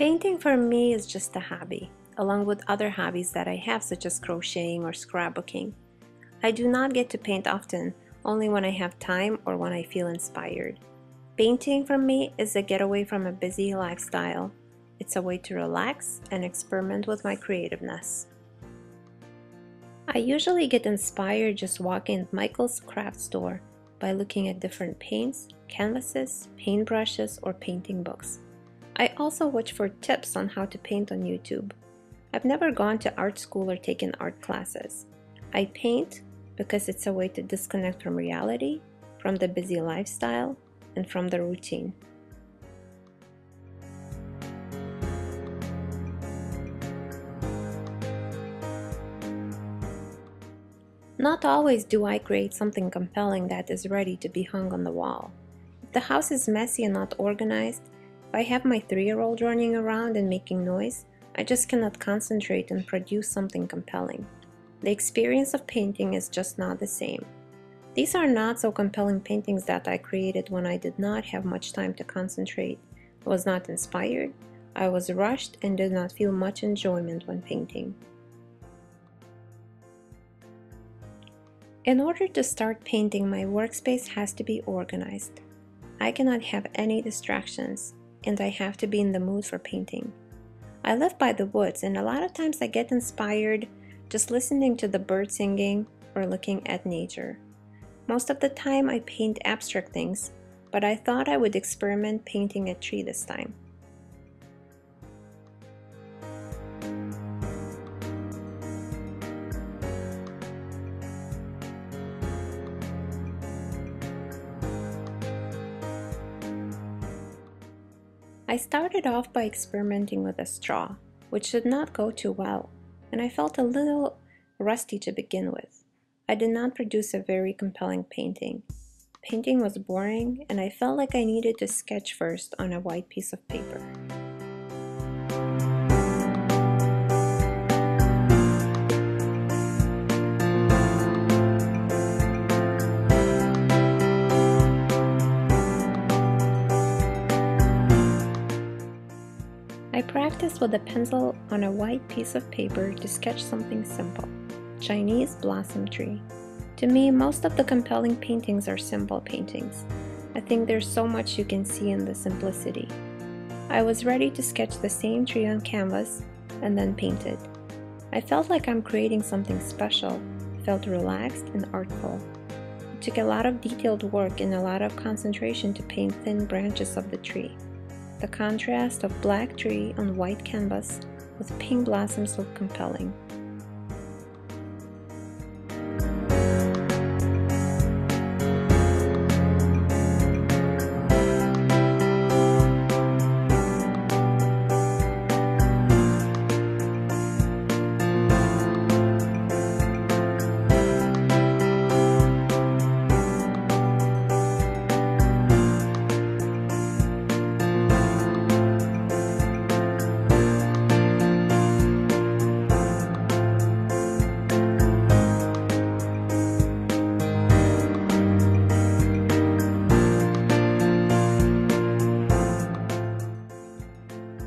Painting for me is just a hobby, along with other hobbies that I have such as crocheting or scrapbooking. I do not get to paint often, only when I have time or when I feel inspired. Painting for me is a getaway from a busy lifestyle. It's a way to relax and experiment with my creativeness. I usually get inspired just walking at Michael's craft store by looking at different paints, canvases, paintbrushes, or painting books. I also watch for tips on how to paint on YouTube. I've never gone to art school or taken art classes. I paint because it's a way to disconnect from reality, from the busy lifestyle, and from the routine. Not always do I create something compelling that is ready to be hung on the wall. If the house is messy and not organized, if I have my 3-year-old running around and making noise, I just cannot concentrate and produce something compelling. The experience of painting is just not the same. These are not so compelling paintings that I created when I did not have much time to concentrate, was not inspired, I was rushed, and did not feel much enjoyment when painting. In order to start painting, my workspace has to be organized. I cannot have any distractions, and I have to be in the mood for painting. I live by the woods, and a lot of times I get inspired just listening to the birds singing or looking at nature. Most of the time I paint abstract things, but I thought I would experiment painting a tree this time. I started off by experimenting with a straw, which did not go too well, and I felt a little rusty to begin with. I did not produce a very compelling painting. Painting was boring, and I felt like I needed to sketch first on a white piece of paper. I practiced with a pencil on a white piece of paper to sketch something simple. Chinese blossom tree. To me, most of the compelling paintings are simple paintings. I think there's so much you can see in the simplicity. I was ready to sketch the same tree on canvas and then paint it. I felt like I'm creating something special, felt relaxed and artful. It took a lot of detailed work and a lot of concentration to paint thin branches of the tree. The contrast of black tree on white canvas with pink blossoms looked compelling.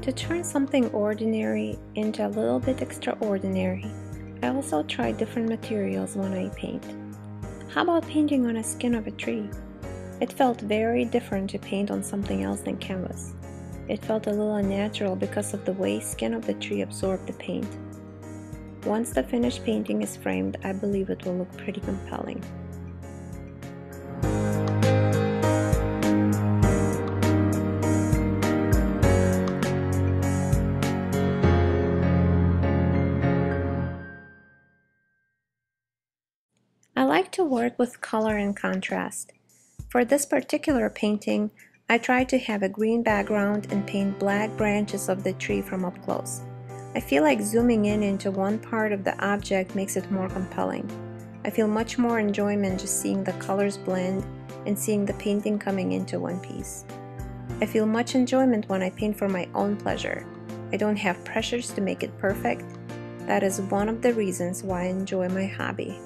To turn something ordinary into a little bit extraordinary, I also try different materials when I paint. How about painting on a skin of a tree? It felt very different to paint on something else than canvas. It felt a little unnatural because of the way skin of the tree absorbed the paint. Once the finished painting is framed, I believe it will look pretty compelling. I like to work with color and contrast. For this particular painting, I tried to have a green background and paint black branches of the tree from up close. I feel like zooming in into one part of the object makes it more compelling. I feel much more enjoyment just seeing the colors blend and seeing the painting coming into one piece. I feel much enjoyment when I paint for my own pleasure. I don't have pressures to make it perfect. That is one of the reasons why I enjoy my hobby.